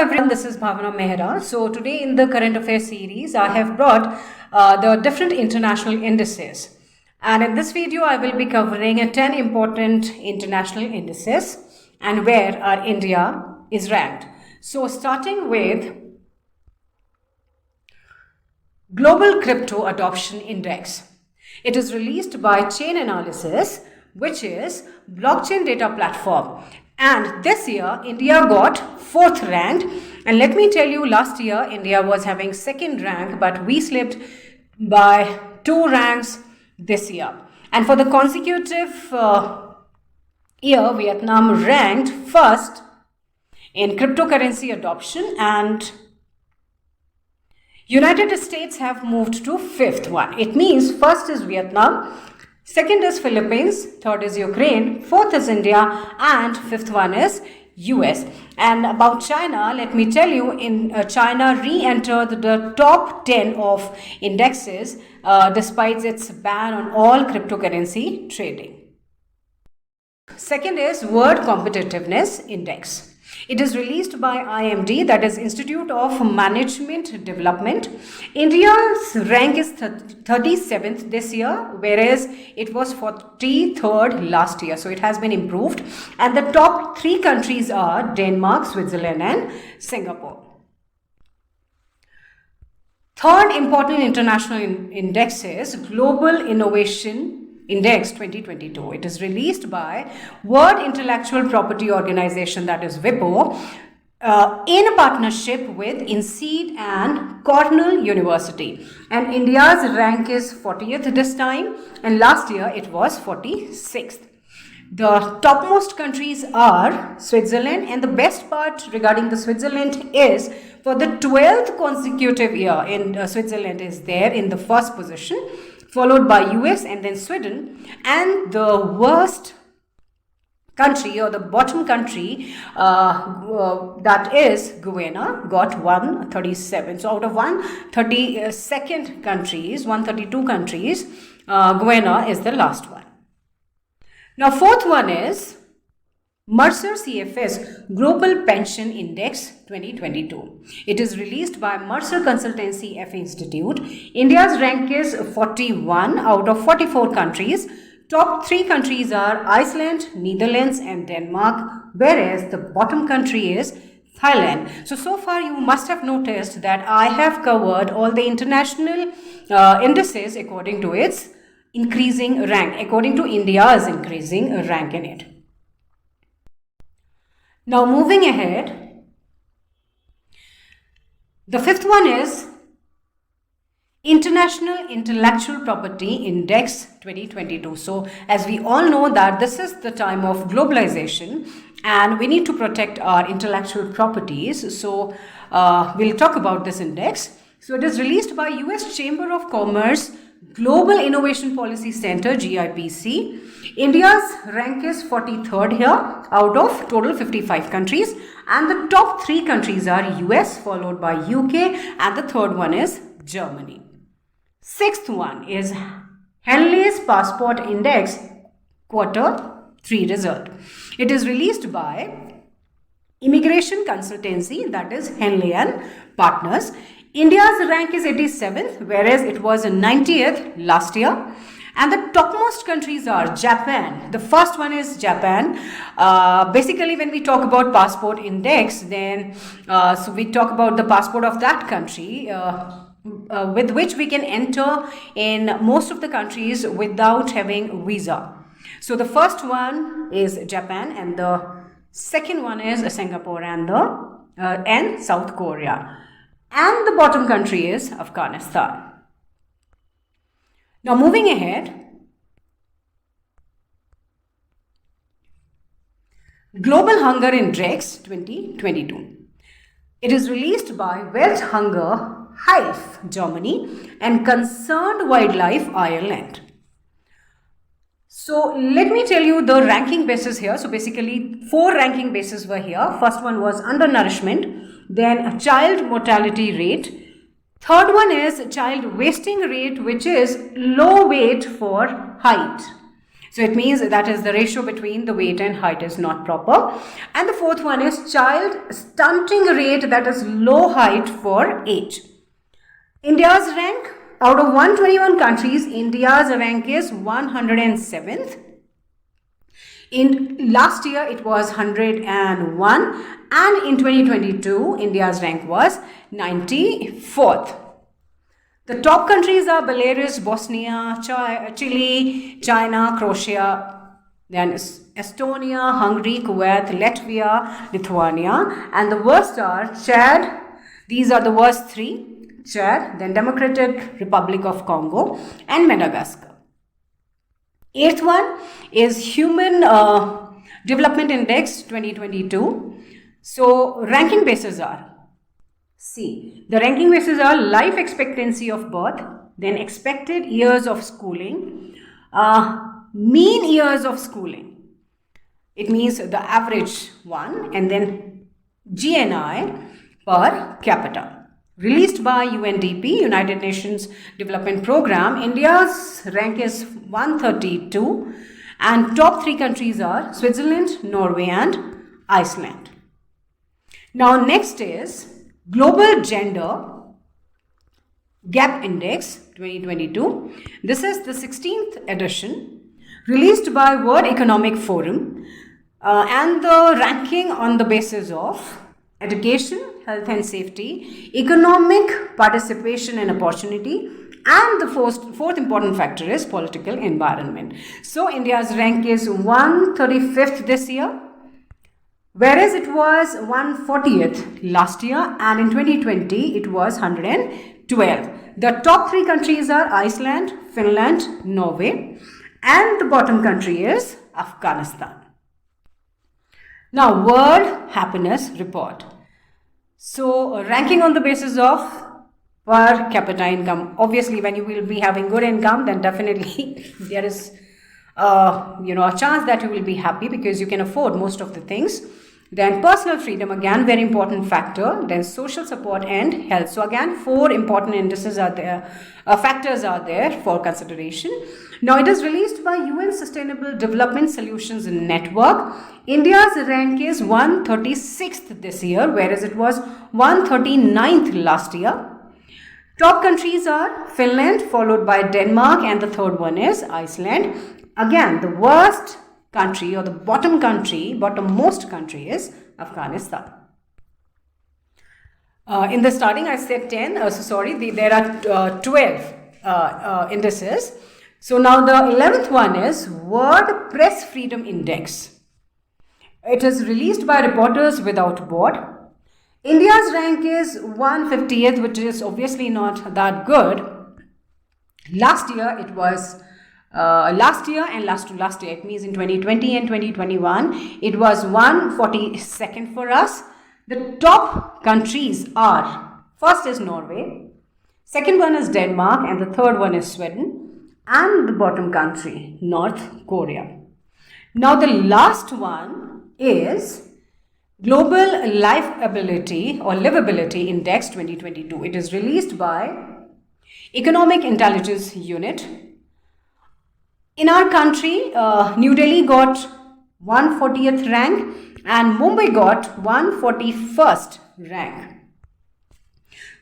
everyone, this is Bhavana Mehra. So today in the current affairs series, I have brought the different international indices. And in this video, I will be covering 10 important international indices and where our India is ranked. So starting with Global Crypto Adoption Index. It is released by Chain Analysis, which is blockchain data platform. And this year, India got 4th ranked. And let me tell you, last year, India was having 2nd rank, but we slipped by 2 ranks this year. And for the consecutive year, Vietnam ranked 1st in cryptocurrency adoption, and United States have moved to 5th one. It means 1st is Vietnam, 2nd is Philippines, 3rd is Ukraine, 4th is India, and 5th one is US. And about China, let me tell you, in China re-entered the top 10 of indexes despite its ban on all cryptocurrency trading. Second is World Competitiveness Index. It is released by IMD, that is Institute of Management Development. India's rank is 37th this year, whereas it was 43rd last year. So it has been improved. And the top 3 countries are Denmark, Switzerland, and Singapore. Third important international index is Global Innovation Index 2022. It is released by World Intellectual Property Organization, that is WIPO, in a partnership with INSEAD and Cornell University. And India's rank is 40th this time, and last year it was 46th. The topmost countries are Switzerland, and the best part regarding the Switzerland is for the 12th consecutive year in Switzerland is there in the 1st position, followed by US and then Sweden, and the worst country or the bottom country that is Guyana got 137. So out of 132 countries, Guyana is the last one. Now 4th one is Mercer CFS Global Pension Index 2022. It is released by Mercer Consultancy F Institute. India's rank is 41 out of 44 countries. Top 3 countries are Iceland, Netherlands, and Denmark, whereas the bottom country is Thailand. So far you must have noticed that I have covered all the international indices according to its increasing rank, according to India's increasing rank in it. Now moving ahead, the 5th one is International Intellectual Property Index 2022. So as we all know that this is the time of globalization and we need to protect our intellectual properties. So we'll talk about this index. So it is released by US Chamber of Commerce Global Innovation Policy Center, GIPC. India's rank is 43rd here out of total 55 countries, and the top 3 countries are US followed by UK, and the 3rd one is Germany. 6th one is Henley's Passport Index Q3 result. It is released by Immigration Consultancy, that is Henley and Partners. India's rank is 87th, whereas it was 90th last year. And the topmost countries are Japan. The first one is Japan. Basically, when we talk about passport index, then so we talk about the passport of that country with which we can enter in most of the countries without having visa. So the first one is Japan, and the second one is Singapore and South Korea. And the bottom country is Afghanistan. Now moving ahead, Global Hunger Index 2022. It is released by Welthunger Hilfe Germany and Concerned Wildlife Ireland. So let me tell you the ranking basis here. So basically 4 ranking bases were here. First one was undernourishment, then child mortality rate. Third one is child wasting rate, which is low weight for height. So it means that is the ratio between the weight and height is not proper. And the fourth one is child stunting rate, that is low height for age. India's rank, out of 121 countries, India's rank is 107th. In last year it was 101, and in 2022 India's rank was 94th. The top countries are Belarus, Bosnia, Chile, China, Croatia, then Estonia, Hungary, Kuwait, Latvia, Lithuania, and the worst are Chad. These are the worst three: Chad, then Democratic Republic of Congo, and Madagascar. Eighth one is Human Development Index 2022. So ranking bases are, the ranking bases are life expectancy of birth, then expected years of schooling, mean years of schooling. It means the average one, and then GNI per capita. Released by UNDP, United Nations Development Programme, India's rank is 132, and top three countries are Switzerland, Norway, and Iceland. Now next is Global Gender Gap Index 2022. This is the 16th edition, released by World Economic Forum, and the ranking on the basis of education, health and safety, economic participation and opportunity, and the fourth important factor is political environment. So India's rank is 135th this year, whereas it was 140th last year, and in 2020 it was 112. The top three countries are Iceland, Finland, Norway, and the bottom country is Afghanistan. Now, World Happiness Report. So, ranking on the basis of per capita income. Obviously, when you will be having good income, then definitely there is a chance that you will be happy because you can afford most of the things. Then personal freedom, again very important factor. Then social support and health. So again, four important indices are there, factors are there for consideration. Now it is released by UN Sustainable Development Solutions Network. India's rank is 136th this year, whereas it was 139th last year. Top countries are Finland, followed by Denmark, and the third one is Iceland. Again, the worst country or the bottommost country is Afghanistan. In the starting I said 10, there are 12 indices. So now the 11th one is World Press Freedom Index. It is released by Reporters Without Borders. India's rank is 150th, which is obviously not that good. Last year it was last year, it means in 2020 and 2021, it was 142nd for us. The top countries are, first is Norway, second one is Denmark, and the third one is Sweden, and the bottom country, North Korea. Now the last one is Global Livability or Livability Index 2022. It is released by Economic Intelligence Unit. In our country, New Delhi got 140th rank and Mumbai got 141st rank.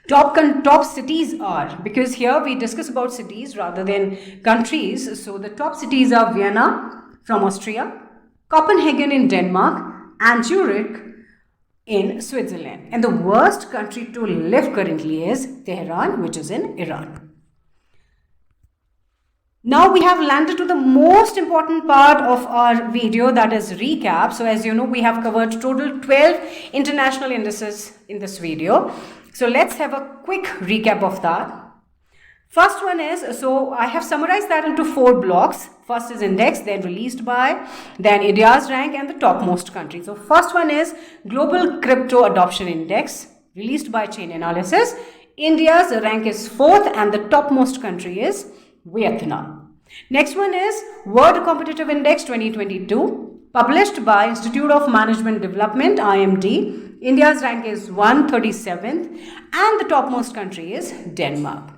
Top cities are, because here we discuss about cities rather than countries. So the top cities are Vienna from Austria, Copenhagen in Denmark, and Zurich in Switzerland. And the worst country to live currently is Tehran, which is in Iran. Now we have landed to the most important part of our video, that is recap. So as you know, we have covered total 12 international indices in this video. So let's have a quick recap of that. First one is, so I have summarized that into 4 blocks. First is index, then released by, then India's rank, and the topmost country. So first one is Global Crypto Adoption Index, released by Chain Analysis. India's rank is 4th and the topmost country is Vietnam. Next one is World Competitive Index 2022, published by Institute of Management Development, IMD. India's rank is 137th and the topmost country is Denmark.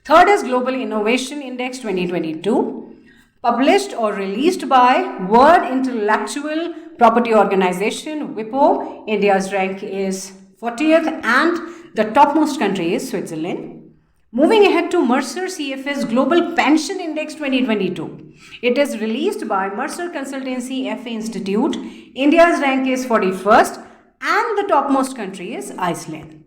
Third is Global Innovation Index 2022, Published or released by World Intellectual Property Organization, WIPO. India's rank is 40th and the topmost country is Switzerland. Moving ahead to Mercer CFS Global Pension Index 2022. It is released by Mercer Consultancy FA Institute. India's rank is 41st and the topmost country is Iceland.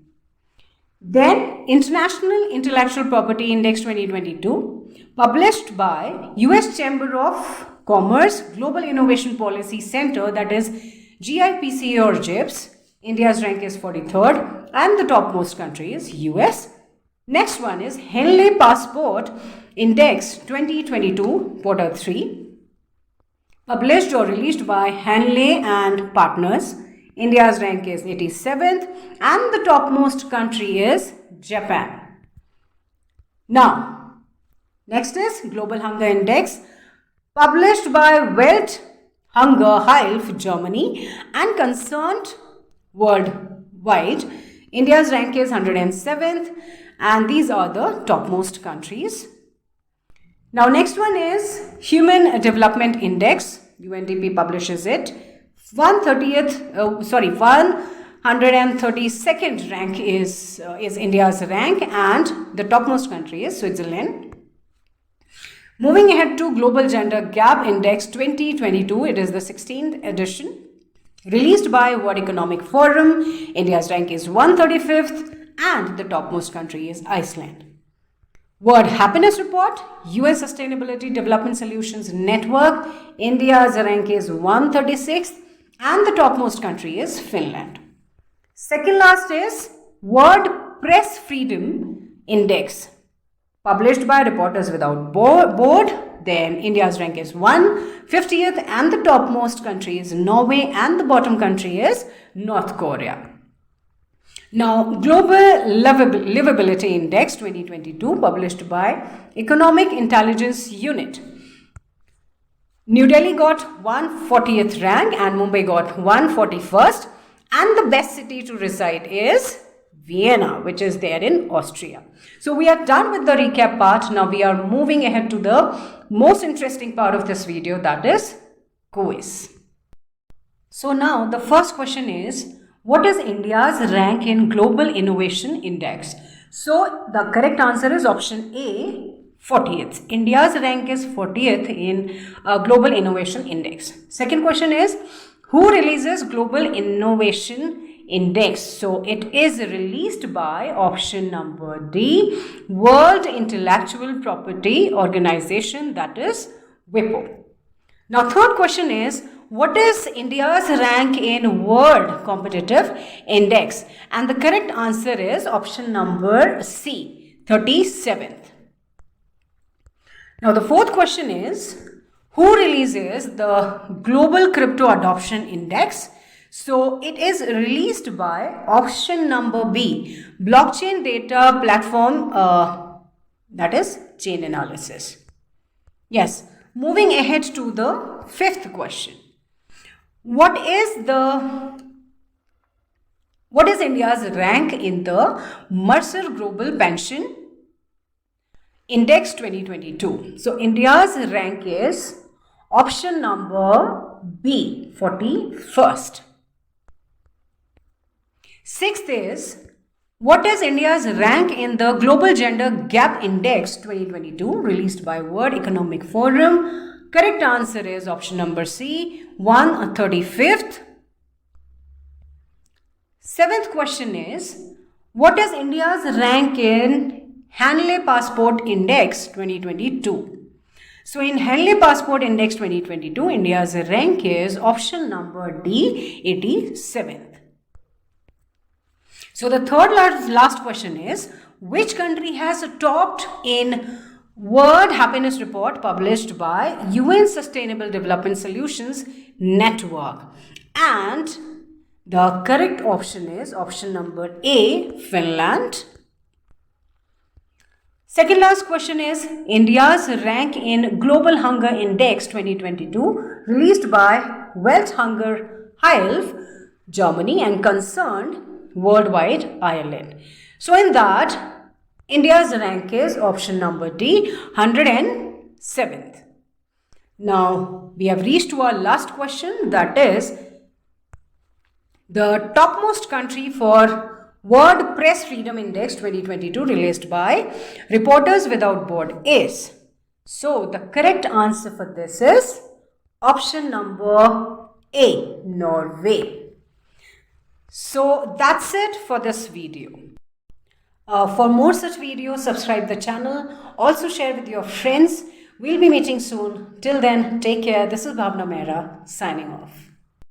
Then International Intellectual Property Index 2022, published by US Chamber of Commerce Global Innovation Policy Center, that is GIPC or GIPS. India's rank is 43rd and the topmost country is US. Next one is Henley Passport Index 2022 Quarter 3, published or released by Henley and Partners. India's rank is 87th and the topmost country is Japan. Now, next is Global Hunger Index, published by Welthunger Germany and concerned worldwide. India's rank is 107th and these are the topmost countries. Now, next one is Human Development Index. UNDP publishes it. 132nd rank is India's rank and the topmost country is Switzerland. Moving ahead to Global Gender Gap Index 2022, it is the 16th edition, released by World Economic Forum. India's rank is 135th and the topmost country is Iceland. World Happiness Report, UN Sustainability Development Solutions Network. India's rank is 136th and the topmost country is Finland. Second last is World Press Freedom Index, published by Reporters Without Board. Then India's rank is 150th and the topmost country is Norway and the bottom country is North Korea. Now, Global Livability Index 2022, published by Economic Intelligence Unit. New Delhi got 140th rank and Mumbai got 141st, and the best city to reside is Vienna, which is there in Austria. So we are done with the recap part. Now we are moving ahead to the most interesting part of this video, that is quiz. So now the first question is, what is India's rank in Global Innovation Index? So the correct answer is option A, 40th. India's rank is 40th in Global Innovation Index. Second question is, who releases Global Innovation Index? So it is released by option number D, World Intellectual Property Organization, that is WIPO. Now third question is, what is India's rank in World Competitive Index? And the correct answer is option number C, 37th. Now the fourth question is, who releases the Global Crypto Adoption Index? So it is released by option number B, Blockchain Data Platform, that is Chainalysis. Yes, moving ahead to the fifth question. What is India's rank in the Mercer Global Pension Index 2022? So India's rank is option number B, 41st. Sixth is, what is India's rank in the Global Gender Gap Index 2022, released by World Economic Forum? Correct answer is option number C, 135th. Seventh question is, what is India's rank in Henley Passport Index 2022? So in Henley Passport Index 2022, India's rank is option number D, 87th. So the third last question is, which country has topped in World Happiness Report published by UN Sustainable Development Solutions Network? And the correct option is option number A, Finland. Second last question is, India's rank in Global Hunger Index 2022, released by Welthunger Germany and concerned worldwide Ireland. So in that, India's rank is option number D, 107th. Now, we have reached to our last question, that is the topmost country for World Press Freedom Index 2022 released by Reporters Without Board is. So, the correct answer for this is option number A, Norway. So, that's it for this video. For more such videos, subscribe the channel. Also share with your friends. We'll be meeting soon. Till then, take care. This is Bhavna Mehra signing off.